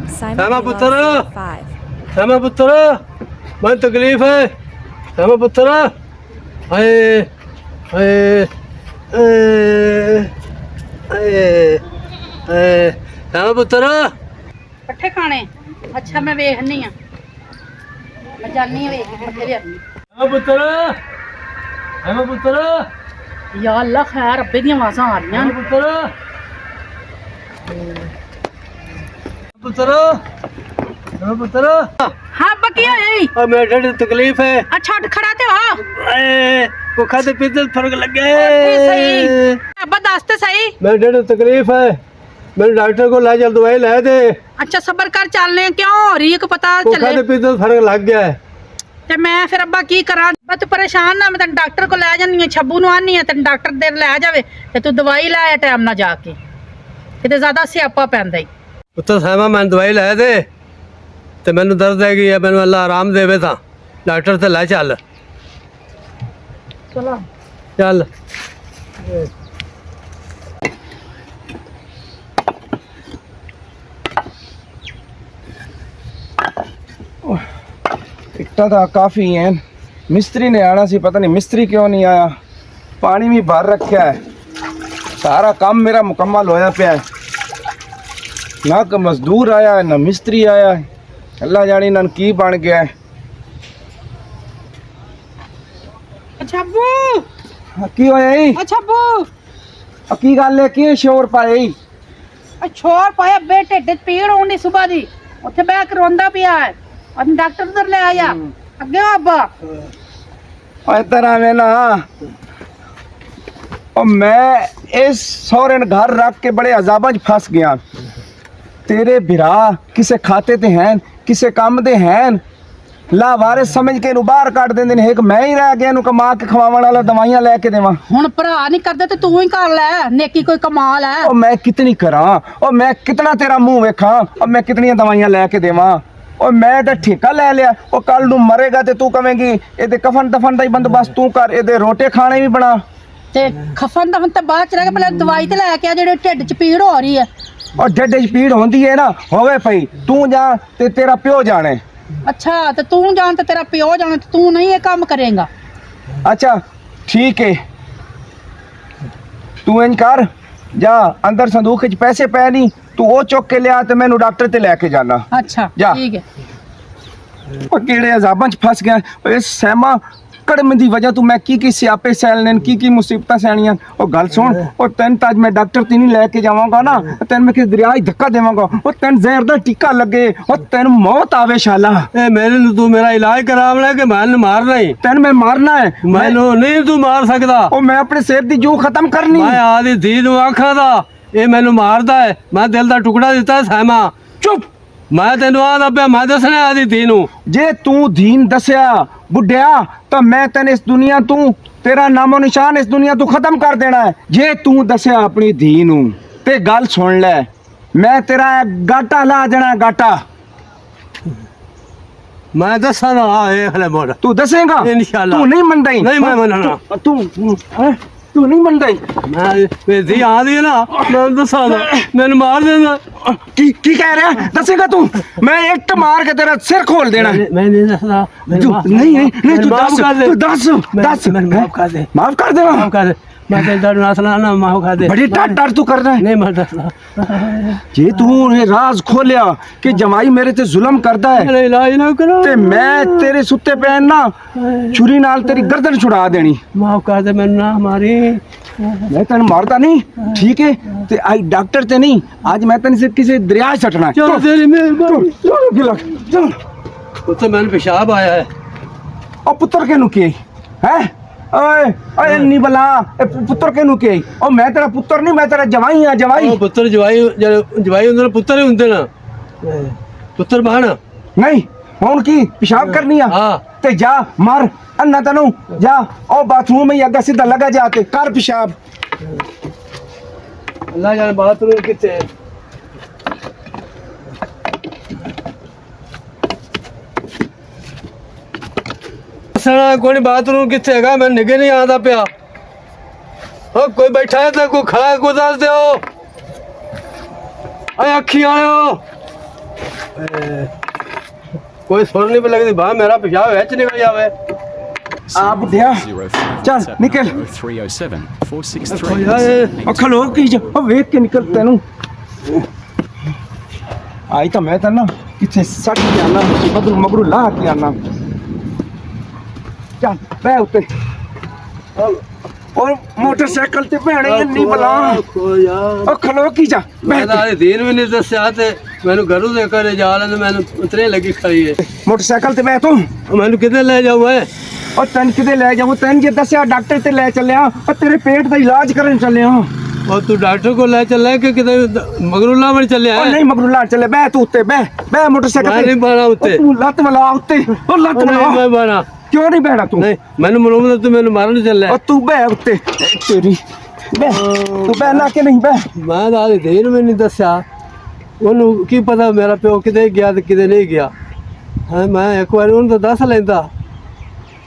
ਹੈਮਾ ਪੁੱਤਰ ਹੈਮਾ ਪੁੱਤਰ ਮੈਨੂੰ ਤਕਲੀਫ ਹੈ ਹੈਮਾ ਪੁੱਤਰ ਹਾਏ ਹਾਏ ਹਾਏ ਹਾਏ ਹੈਮਾ ਪੁੱਤਰ ਪੱਠੇ ਖਾਣੇ ਅੱਛਾ ਮੈਂ ਵੇਖਣੀ ਆ ਮੈਂ ਜਾਣੀ ਆ ਵੇਖ ਪੱਠੇ ਲਿਆਣੀ ਹੈਮਾ ਪੁੱਤਰ ਯਾ ਅੱਲਾ ਖੈਰ ਰੱਬੇ ਦੀਆਂ ਆਵਾਜ਼ਾਂ ਆ ਰਹੀਆਂ ਨੇ ਪੁੱਤਰ ਪੁੱਤਰ ਹੈਮਾ ਪੁੱਤਰ ਹਾਂ ਅੱਬਾ ਕੀ ਹੋਇਆ ਈ? ਆ ਮੇਰੇ ਢਿੱਡ 'ਚ ਤਕਲੀਫ ਹੈ ਆ ਛੱਡ ਖੜਾ ਤੇ ਹੋ ਏ ਭੁੱਖਾ ਤੇ ਪੀਤੇ ਫਰਕ ਲੱਗੇ ਸਹੀ ਅੱਬਾ ਦੱਸ ਤੇ ਸਹੀ ਮੇਰੇ ਢਿੱਡ 'ਚ ਤਕਲੀਫ ਹੈ ਮੈਨੂੰ ਡਾਕਟਰ ਕੋਲ ਲੈ ਚੱਲ ਦਵਾਈ ਲੈ ਦੇ ਅੱਛਾ ਸਬਰ ਕਰ ਚੱਲਨੇ ਕਿਉਂ ਹੋ ਰਹੀ ਹੈ ਕਿ ਪਤਾ ਭੁੱਖਾ ਚੱਲੇ ਤੇ ਪੀਤੇ ਫਰਕ ਲੱਗ ਗਿਆ ਹੈ ਤੇ ਮੈਂ ਫਿਰ ਅੱਬਾ ਕੀ ਕਰਾਂ ਮੈਂ ਤੂੰ ਪਰੇਸ਼ਾਨ ਨਾ ਮੈਂ ਤੈਨੂੰ ਡਾਕਟਰ ਕੋਲ ਲੈ ਜਾਨੀ ਆ ਛੱਬੂ ਨੂੰ ਆਨੀ ਆ ਤੈਨੂੰ ਡਾਕਟਰ ਦੇ ਲੈ ਜਾਵੇ ਤੇ ਤੂੰ ਦਵਾਈ ਲੈ ਆ ਟਾਈਮ ਨਾਲ ਜਾ ਕੇ ਕਿਤੇ ਜ਼ਿਆਦਾ ਸਿਆਪਾ ਪੈਂਦਾ ਈ ਪੁੱਤਰ ਸਾਹਿਬਾ ਮੈਨੂੰ ਦਵਾਈ ਲੈ ਦੇ ਤੇ ਮੈਨੂੰ ਦਰਦ ਹੈਗੀ ਹੈ ਮੈਨੂੰ ਅੱਲਾ ਆਰਾਮ ਦੇਵੇ ਤਾਂ ਡਾਕਟਰ ਤੇ ਲੈ ਚੱਲ ਚਲੋ ਚੱਲ इतना तो काफ़ी है मिस्त्री ने आना सी पता नहीं मिस्त्री क्यों नहीं आया पानी भी भर रखा है सारा काम मेरा मुकम्मल होया पिया है ना कोई मजदूर आया है ना मिस्त्री आया है अल्लाह जानी ना की बन गया है ਛੱਬੂ की होया ही ਛੱਬੂ की गल है की शोर पाए ही ਛੋਰ ਪਾਇਆ ਬੇ ਢਿੱਡ 'ਚ ਪੀੜ ਹੋਣੀ ਸਵੇਰ ਦੀ ਉੱਥੇ ਬਹਿ ਕੇ ਰੋਂਦਾ ਪਿਆ ਹੈ ਔਰ ਡਾਕਟਰ ਉਧਰ ਲੈ ਆਇਆ ਅੱਗੇ ਆ ਅੱਬਾ और इधर आवे ना और मैं इस सौरे घर रख के बड़े अजाबा च फस गया तेरे बिरा किसे खाते ते हैं किसे काम दे हैं लावारे समझ के इनू बाहर कट देंदे ने एक मैं ही रह गया इनू कमा के खवावन वाला दवाइयां लेके देवां ਹੁਣ ਭਰਾ ਨਹੀਂ ਕਰਦੇ ਤੇ ਤੂੰ ਹੀ ਕਰ ਲੈ ਨੇਕੀ ਕੋਈ ਕਮਾਲ ਹੈ और मैं कितनी करा और मैं कितना तेरा मुंह वेखा और मैं कितनी दवाइयां लेके देवां और मैं तो ठेका ले लिया और कल नू मरेगा ते तू कहेंगी एदे कफन दफन दा ही बंदोबस्त तू कर एदे रोटे खाने भी बना ਤੇ ਖਫਨ ਦਫਨ ਤੇ ਬਾਅਦ ਚ ਰਹਿ ਗਿਆ ਪਹਿਲਾਂ ਦਵਾਈ ਤੇ ਲੈ ਕੇ ਆ ਜਿਹੜੇ ਢਿੱਡ 'ਚ ਪੀੜ ਹੋ ਰਹੀ ਹੈ और ढिड च पीड़ होंदी है ना होवे पई तू जा ते तेरा प्यो जाने ਅੱਛਾ ਤੇ ਤੂੰ ਜਾਣ ਤੇ ਤੇਰਾ ਪਿਓ ਜਾਣ ਤੇ ਤੂੰ ਨਹੀਂ ਇਹ ਕੰਮ ਕਰੇਗਾ अच्छा ठीक है तू इंज कर जा अंदर संदूक च पैसे पै नहीं तू वो चुक के लिया ते मैनू डॉक्टर ते लेके जाना ਅੱਛਾ ਜਾ। ਠੀਕ ਹੈ और केड़े अजाबां च फस गया और इस सहमा कड़म दी वजह तू मैं की सियापे सैलने की मुसीबतां सैनियां और गल सुन और तेन ताज मैं डॉक्टर ते नहीं लेके जावांगा ना तेन मैं किस दरिया धक्का देवांगा और तेन जहर दा टीका लगे और तेन मौत आवे शाला ए मेरे ਨੂੰ ਤੂੰ ਮੇਰਾ ਇਲਾਜ ਕਰਾਵਣਾ ਕਿ ਮੈਨੂੰ ਮਾਰਨਾ ਹੀ तेन मैं मारना है ਮੈਨੂੰ ਨਹੀਂ ਤੂੰ ਮਾਰ ਸਕਦਾ और मैं अपने सिर दी जू खत्म करनी ਮੈਂ ਆਦੀ ਧੀ ਨੂੰ ਆਖਾਂ ਦਾ ਇਹ ਮੈਨੂੰ ਮਾਰਦਾ ਹੈ ਮੈਂ ਦਿਲ ਦਾ ਟੁਕੜਾ ਦਿੱਤਾ ਸਹਿਮਾ चुप ਮੈਂ ਤੈਨੂੰ ਆਂਦਾ ਪਿਆ ਮੈਂ ਦੱਸਣਾ ਆਦੀ ਧੀ ਨੂੰ जे तू दीन दसिया बुढ़िया तो मैं तेन इस दुनिया तू तेरा नामो निशान इस दुनिया तू खत्म कर देना है जे तू दसिया अपनी धी नू ते गल सुन ले मैं तेरा गाटा ला देना गाटा ਮੈਂ ਦੱਸਾਂ ਨਾ ਇਹ ਹਲੇ ਮੋੜ तू दसेगा इंशाल्लाह। तू नहीं मनदा ही नहीं मैं मनना। तू नहीं मनदा ही ਮੈਂ ਧੀ ਆਦੀ ਨਾ ਮੈਂ ਦੱਸਾਂ ਨਾ ਮੈਨੂੰ ਮਾਰ ਦੇਣਾ की कह रहा है दसेगा तू मैं एक मार के तेरा सिर खोल देना है ਮੈਂ ਨਹੀਂ ਦੱਸਦਾ तू नहीं तू दस तू दस दस ਮਾਫ ਕਰ ਦੇ माफ कर देवा ਮਾਫ ਕਰ ਦੇ ਮੈਂ ਤੇਰਾ ਨਾਸਲਾ ਨਾ ਮਾਫ ਕਰ ਦੇ बड़ी डर तू कर रहा है ਨਹੀਂ ਮੈਂ ਦੱਸਦਾ जे तू ये राज खोलिया कि जमाई मेरे ते जुल्म करदा है ਮੇਰਾ ਇਲਾਜ ਨਾ ਕਰੋ ते मैं तेरे सुत्ते पैन ना छुरी नाल तेरी गर्दन छुड़ा देनी ਮਾਫ ਕਰ ਦੇ ਮੈਨੂੰ ਨਾ ਮਾਰੀ मैं तेन मारता नहीं ठीक है ते आई डॉक्टर ते नहीं आज मैं तेन से किसी दरिया च सटना है ਚਲੋ ਤੇਰੀ ਮਿਹਰਬਾਨੀ चल गिला चल ਉੱਥੇ ਮੈਨੂੰ ਪਿਸ਼ਾਬ ਆਇਆ ਹੈ ओ पुत्र के नु के हैं ओए ओए नी बला पुत्र के नु के ओ मैं तेरा पुत्र नहीं मैं तेरा जवाई हां जवाई ਉਹ ਪੁੱਤਰ ਜਵਾਈ ਜਵਾਈ ਹੁੰਦੇ ਨੇ ਪੁੱਤਰ ਹੀ ਹੁੰਦੇ ਨਾ ਪੁੱਤਰ ਬਣ नहीं हुन की पेशाब करनी है ਹਾਂ ते जा मार अन्ना तनु जा ओ बाथरूम में अगा सीधा लगा जाते कर पेशाब ਅੱਲਾ ਜਾਨ ਬਾਥਰੂਮ ਕਿੱਥੇ ਹੈ ਸਣਾ ਕੋਈ ਬਾਥਰੂਮ ਕਿੱਥੇ ਹੈਗਾ ਮੈਂ ਨਿਗੇ ਨਹੀਂ ਆਉਂਦਾ ਪਿਆ ਹੋ ਕੋਈ ਬੈਠਾ ਹੈ ਤਾਂ ਕੋਈ ਖੜਾ ਹੈ ਕੋਈ ਦੱਸ ਦਿਓ ਓਏ ਅੱਖੀ ਆਇਓ ਕੋਈ ਸੁਣ ਨਹੀਂ ਲੱਗਦੀ ਬਾ ਮੇਰਾ ਪਿਸ਼ਾਬ ਵਿੱਚ ਨਿਕਲ ਜਾਵੇ ਆ ਬੁੱਢਿਆ ਚੱਲ ਨਿਕਲ 0307 ਓਏ 463 ਯਾਰ, ਉਹ ਖਲੋ ਕੀ ਜਾ ਉਹ ਵੇਖ ਕੇ ਨਿਕਲ ਤੈਨੂੰ ਆਈ ਤਾਂ ਮੈਂ ਤਾਂ ਨਾ ਕਿੱਥੇ ਸੱਟ ਕੇ ਆਣਾ ਬਦਲ ਮਗਰੂ ਲਾ ਕੇ ਆਣਾ ਚੱਲ ਬੈ ਉੱਤੇ ਔਰ ਮੋਟਰਸਾਈਕਲ ਤੇ ਭੈਣੇ ਇੰਨੀ ਬਲਾ ਖੋ ਯਾਰ ਉਹ ਖਲੋ ਕੀ ਜਾ ਬੈ ਮੈਂ ਤਾਂ ਦੀਨ ਵੀ ਨਹੀਂ ਦੱਸਿਆ ਤੇ ਮੈਨੂੰ ਘਰੋਂ ਦੇ ਘਰੇ ਜਾ ਲੈਂਦੇ ਮੈਨੂੰ ਉਤਰੇ ਲੱਗੀ ਖੜੀ ਏ ਮੋਟਰਸਾਈਕਲ ਤੇ ਬੈ ਤੂੰ ਉਹ ਮੈਨੂੰ ਕਿੱਥੇ ਲੈ ਜਾਊ ਓਏ ਉਹ ਤੈਨੂੰ ਕਿਤੇ ਲੈ ਜਾਵਾਂ ਤੈਨੂੰ ਜੇ ਦੱਸਿਆ ਡਾਕਟਰ ਤੇ ਲੈ ਚੱਲਿਆ ਉਹ ਤੇਰੇ ਪੇਟ ਦਾ ਇਲਾਜ ਕਰਨ ਚੱਲਿਆ ਉਹ ਤੂੰ ਡਾਕਟਰ ਕੋਲ ਲੈ ਚੱਲਿਆ ਕਿ ਕਿਤੇ ਮਗਰੂਲਾ ਬਣ ਚੱਲਿਆ ਉਹ ਨਹੀਂ ਮਗਰੂ ਲਾ ਚੱਲੇ ਬੈ ਤੂੰ ਉੱਤੇ ਬੈ ਮੋਟਰਸਾਈਕਲ ਮੈਂ ਤੇ ਨਹੀਂ ਬਾਣਾ ਉੱਤੇ ਉਹ ਤੂੰ ਲੱਤ ਮਲਾ ਉੱਤੇ ਉਹ ਲੱਤ ਨਹੀਂ ਮਲਾ ਮੈਂ ਬਾਣਾ ਕਿਉਂ ਨਹੀਂ ਬੈਣਾ ਤੂੰ ਨਹੀਂ ਮੈਨੂੰ ਮਨੂਮ ਤੂੰ ਮੈਨੂੰ ਮਾਰਨ ਚੱਲਿਆ ਉਹ ਤੂੰ ਬੈ ਉੱਤੇ ਤੇਰੀ ਬੈ ਤੂੰ ਬੈ ਨਾ ਕਿ ਨਹੀਂ ਬੈ ਮੈਂ ਤਾਂ ਆਦੀ ਦੇਰ ਵੀ ਨਹੀਂ ਦੱਸਿਆ ਉਹਨੂੰ ਕੀ ਪਤਾ ਮੇਰਾ ਪਿਓ ਕਿਤੇ ਗਿਆ ਤੇ ਕਿਤੇ ਨਹੀਂ ਗਿਆ ਹਾਂ ਮੈਂ ਇੱਕ ਵਾਰ ਉਹਨੂੰ ਤਾਂ ਦੱਸ ਲੈਂਦਾ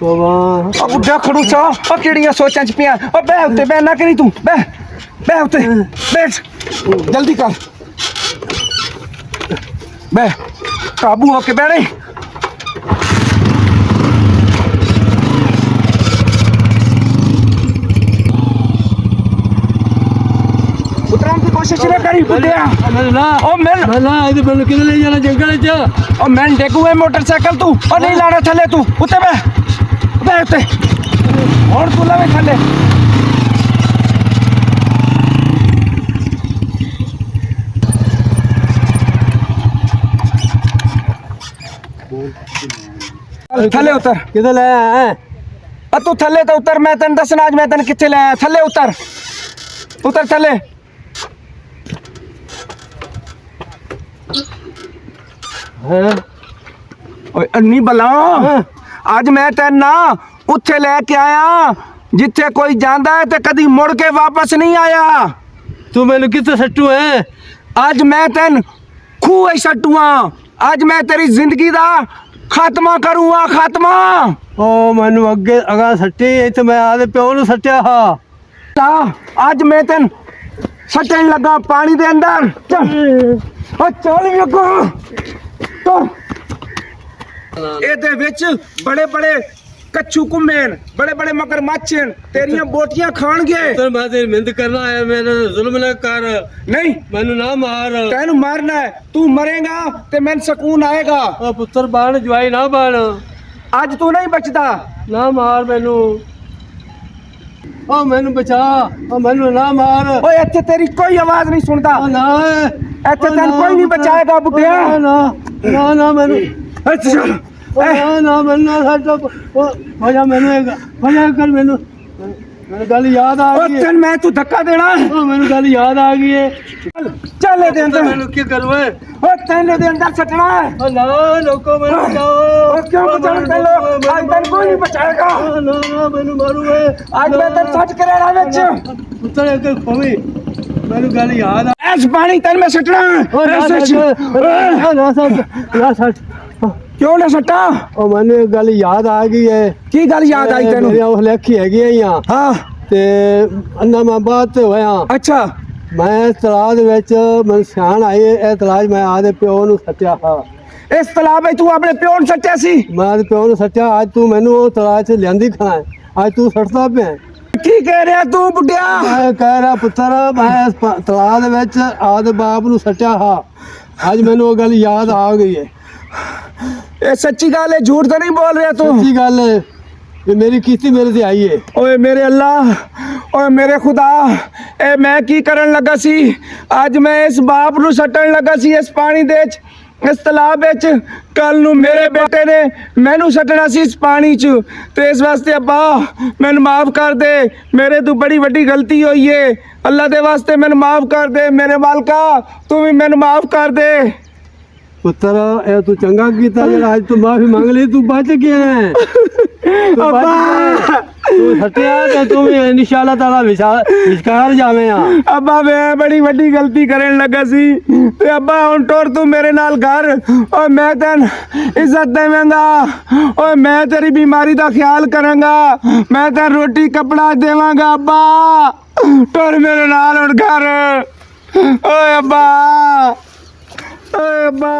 ਬਾਬਾ ਉਹ ਬੁੱਢਾ ਖੜੂਸਾ ਉਹ ਕਿਹੜੀਆਂ ਸੋਚਾਂ ਚ ਪਿਆ ਉਹ ਬੈ ਉੱਤੇ ਬੈ ਨਾ ਕਰੀ ਤੂੰ ਬੈ ਉੱਤੇ ਬੈਠ ਜਲਦੀ ਕਰ ਬੈ ਕਾਬੂ ਹੋ ਕੇ ਬੈਠੇ ਉਤਰਨ ਦੀ ਕੋਸ਼ਿਸ਼ ਨਾ ਕਰੀ ਬੁੱਢਿਆ ਮੈਨੂੰ ਨਾ ਉਹ ਮਿਲ ਇਹਦੇ ਮੈਨੂੰ ਕਿਤੇ ਲੈ ਜਾਣਾ ਜੰਗਲ ਚ ਉਹ ਮੈਂ ਡੇਗੂਏ ਮੋਟਰਸਾਈਕਲ ਤੂੰ ਉਹ ਨਹੀਂ ਲਾਣਾ ਥੱਲੇ ਤੂੰ ਉੱਤੇ ਬੈ ਉੱਤੇ ਹੁਣ ਤੂੰ ਲਵੇ ਥੱਲੇ ਥੱਲੇ ਉਤਰ ਕਿਤੇ ਲੈ ਆਇਆ ਆ ਤੂੰ ਥੱਲੇ ਤਾਂ ਉਤਰ ਮੈਂ ਤੈਨੂੰ ਦੱਸਣਾ ਅੱਜ ਮੈਂ ਤੈਨੂੰ ਕਿੱਥੇ ਲੈ ਆਇਆ ਥੱਲੇ ਉਤਰ ਥੱਲੇ ਹਾਂ ਓਏ ਅੰਨੀ ਬਲਾ ਅੱਜ ਮੈਂ ਤੈਨੂੰ ਨਾ ਉੱਥੇ ਲੈ ਕੇ ਆਇਆ ਜਿੱਥੇ ਕੋਈ ਜਾਂਦਾ ਹੈ ਤੇ ਕਦੀ ਮੁੜ ਕੇ ਵਾਪਸ ਨਹੀਂ ਆਇਆ ਤੂੰ ਮੈਨੂੰ ਕਿੱਥੇ ਸੱਟੂ ਹੈ ਅੱਜ ਮੈਂ ਤੈਨੂੰ ਖੂਹ ਸੱਟੂਆ ਅੱਜ ਮੈਂ ਤੇਰੀ ਜ਼ਿੰਦਗੀ ਦਾ ਖਾਤਮਾ ਕਰੂੰਗਾ ਖਾਤਮਾ ਉਹ ਮੈਨੂੰ ਅੱਗੇ ਅਗਾ ਸੱਟੀ ਇੱਥੇ ਮੈਂ ਆਦੇ ਪਿਓ ਨੂੰ ਸੱਟਿਆ ਹਾਂ ਤਾਂ ਅੱਜ ਮੈਂ ਤੈਨੂੰ ਸੱਟਣ ਲੱਗਾ ਪਾਣੀ ਦੇ ਅੰਦਰ ਚੱਲ ਓ ਚੱਲ ਵੇਖੋ ਤੁਰ ਇਹਦੇ ਵਿੱਚ ਬੜੇ ਬੜੇ ਕੱਛੂ ਕੁੰਮੇਨ ਬੜੇ ਬੜੇ ਮਗਰਮੱਛ ਤੇਰੀਆਂ ਬੋਟੀਆਂ ਖਾਣਗੇ ਤੇ ਮੈਂ ਤੇਰੀ ਮਿਹਨਤ ਕਰਨਾ ਆਇਆ ਮੇਰੇ ਜ਼ੁਲਮ ਨਾ ਕਰ ਨਹੀਂ ਮੈਨੂੰ ਨਾ ਮਾਰ ਤੈਨੂੰ ਮਾਰਨਾ ਹੈ ਤੂੰ ਮਰੇਗਾ ਤੇ ਮੈਨੂੰ ਸਕੂਨ ਆਏਗਾ ਉਹ ਪੁੱਤਰ ਬਾਣ ਜਵਾਈ ਨਾ ਬਾਣ ਅੱਜ ਤੂੰ ਨਹੀਂ ਬਚਦਾ ਨਾ ਮਾਰ ਮੈਨੂੰ ਉਹ ਮੈਨੂੰ ਬਚਾ ਉਹ ਮੈਨੂੰ ਨਾ ਮਾਰ ਓਏ ਇੱਥੇ ਤੇਰੀ ਕੋਈ ਆਵਾਜ਼ ਨਹੀਂ ਸੁਣਦਾ ਉਹ ਨਾ ਇੱਥੇ ਤੈਨੂੰ ਕੋਈ ਨਹੀਂ ਬਚਾਏਗਾ ਬੁੱਢਿਆ ਨਾ ਮੈਨੂੰ ਅੱਛਾ ਨਾ ਮੈਨੂੰ ਨਾ ਸਾਡਾ ਵਜਾ ਮੈਨੂੰ ਵਜਾ ਕਰ ਮੈਨੂੰ ਗੱਲ ਯਾਦ ਆ ਓ ਗਈ ਤੈਨੂੰ ਮੈਂ ਤੂੰ ਧੱਕਾ ਦੇਣਾ ਉਹ ਮੈਨੂੰ ਗੱਲ ਯਾਦ ਆ ਗਈ ਹੈ ਚੱਲ ਇਹਦੇ ਅੰਦਰ ਮੈਨੂੰ ਕੀ ਕਰਵੇ ਓ ਤੈਨੂੰ ਇਹਦੇ ਅੰਦਰ ਸੱਟਣਾ ਹੈ ਉਹ ਨਾ ਲੋਕੋ ਮੈਨੂੰ ਬਚਾਓ ਓ ਕਿਉਂ ਬਚਾਉਣ ਤੇ ਲੋ ਅੱਜ ਤੈਨੂੰ ਕੋਈ ਨਹੀਂ ਬਚਾਏਗਾ ਨਾ ਮੈਨੂੰ ਮਾਰੂਏ ਅੱਜ ਮੈਂ ਤੈਨੂੰ ਸੱਚ ਕੇ ਰਹਿਣਾ ਵਿੱਚ ਪੁੱਤਰ ਇੱਕ ਖੋਵੀ ਮੈਨੂੰ ਗੱਲ ਯਾਦ ਆ ਐਸ ਪਾਣੀ ਤੈਨੂੰ ਮੈਂ ਸੱਟਣਾ ਉਹ ਨਾ ਸੱਚ ਕਿਉਂ ਨਾ ਸੱਟਾ ਉਹ ਮੈਨੂੰ ਇੱਕ ਗੱਲ ਯਾਦ ਆ ਗਈ ਹੈ ਕੀ ਗੱਲ ਯਾਦ ਆਈ ਤੈਨੂੰ ਮੇਰੀਆਂ ਉਹ ਲੇਖੀ ਹੈਗੀ ਆ ਹਾਂ ਤੇ ਅੰਨਾ ਮੈਂ ਬਾਤ ਹੋਇਆ ਅੱਛਾ ਮੈਂ ਇਸ ਤਲਾਬ ਦੇ ਵਿੱਚ ਮੈਨੂੰ ਸਿਆਣ ਆਈ ਇਹ ਤਲਾਬ ਮੈਂ ਆਦੇ ਪਿਓ ਨੂੰ ਸੱਟਿਆ ਹਾਂ ਇਸ ਤਲਾਬ ਵਿੱਚ ਤੂੰ ਆਪਣੇ ਪਿਓ ਨੂੰ ਸੱਟਿਆ ਸੀ ਮੈਂ ਆਦੇ ਪਿਓ ਨੂੰ ਸੱਟਿਆ ਅੱਜ ਤੂੰ ਮੈਨੂੰ ਉਹ ਤਲਾਬ 'ਚ ਲਿਆਂਦੀ ਖਾਣਾ ਅੱਜ ਤੂੰ ਸੱਟਦਾ ਪਿਆ ਕੀ ਕਹਿ ਰਿਹਾ ਤੂੰ ਬੁੱਢਿਆ ਮੈਂ ਕਹਿ ਰਿਹਾ ਪੁੱਤਰ ਮੈਂ ਇਸ ਤਲਾਬ ਦੇ ਵਿੱਚ ਆਦੇ ਬਾਪ ਨੂੰ ਸੱਟਿਆ ਹਾਂ ਅੱਜ ਮੈਨੂੰ ਉਹ ਗੱਲ ਯਾਦ ਆ ਗਈ ਹੈ ਇਹ ਸੱਚੀ ਗੱਲ ਹੈ ਝੂਠ ਤਾਂ ਨਹੀਂ ਬੋਲ ਰਿਹਾ ਤੂੰ ਸੱਚੀ ਗੱਲ ਹੈ ਇਹ ਮੇਰੀ ਕੀਤੀ ਮੇਰੇ ਤੇ ਆਈ ਹੈ ਓਏ ਮੇਰੇ ਅੱਲਾ ਓਏ ਮੇਰੇ ਖੁਦਾ ਇਹ ਮੈਂ ਕੀ ਕਰਨ ਲੱਗਾ ਸੀ ਅੱਜ ਮੈਂ ਇਸ ਬਾਪ ਨੂੰ ਸੱਟਣ ਲੱਗਾ ਸੀ ਇਸ ਪਾਣੀ ਦੇ ਵਿੱਚ ਇਸ ਤਲਾਬ ਵਿੱਚ ਕੱਲ ਨੂੰ ਮੇਰੇ ਬੇਟੇ ਨੇ ਮੈਨੂੰ ਸੱਟਣਾ ਸੀ ਇਸ ਪਾਣੀ 'ਚ ਤੇ ਇਸ ਵਾਸਤੇ ਅੱਬਾ ਮੈਨੂੰ ਮਾਫ ਕਰ ਦੇ ਮੇਰੇ ਤੋਂ ਬੜੀ ਵੱਡੀ ਗਲਤੀ ਹੋਈ ਏ ਅੱਲਾ ਦੇ ਵਾਸਤੇ ਮੈਨੂੰ ਮਾਫ ਕਰ ਦੇ ਮੇਰੇ ਮਾਲਕਾ ਤੂੰ ਵੀ ਮੈਨੂੰ ਮਾਫ ਕਰ ਦੇ ਪੁੱਤਰ ਇਹ ਤੂੰ ਚੰਗਾ ਕੀਤਾ ਜਿਹੜਾ ਅੱਜ ਤੂੰ ਮਾਫੀ ਮੰਗ ਲਈ ਤੂੰ ਬਚ ਗਿਆ ਹੈ ਤੂੰ ਸੱਟਿਆ ਤੇ ਤੂੰ ਵੀ ਇਨਸ਼ਾਅੱਲਾ ਤਾਲਾ ਵਿਚਕਾਰ ਜਾਵੇਂ ਆ ਅੱਬਾ ਮੈਂ ਬੜੀ ਵੱਡੀ ਗਲਤੀ ਕਰਨ ਲੱਗਾ ਸੀ ਤੇ ਅੱਬਾ ਹੁਣ ਟੁਰ ਤੂੰ ਮੇਰੇ ਨਾਲ ਘਰ ਓਏ ਮੈਂ ਤੈਨੂੰ ਇੱਜ਼ਤ ਦੇਵਾਂਗਾ ਓਏ ਮੈਂ ਤੇਰੀ ਬਿਮਾਰੀ ਦਾ ਖਿਆਲ ਕਰਾਂਗਾ ਮੈਂ ਤੈਨੂੰ ਰੋਟੀ ਕੱਪੜਾ ਦੇਵਾਂਗਾ ਅੱਬਾ ਟੁਰ ਮੇਰੇ ਨਾਲ ਹੁਣ ਘਰ ਓਏ ਅੱਬਾ ਓਏ ਅੱਬਾ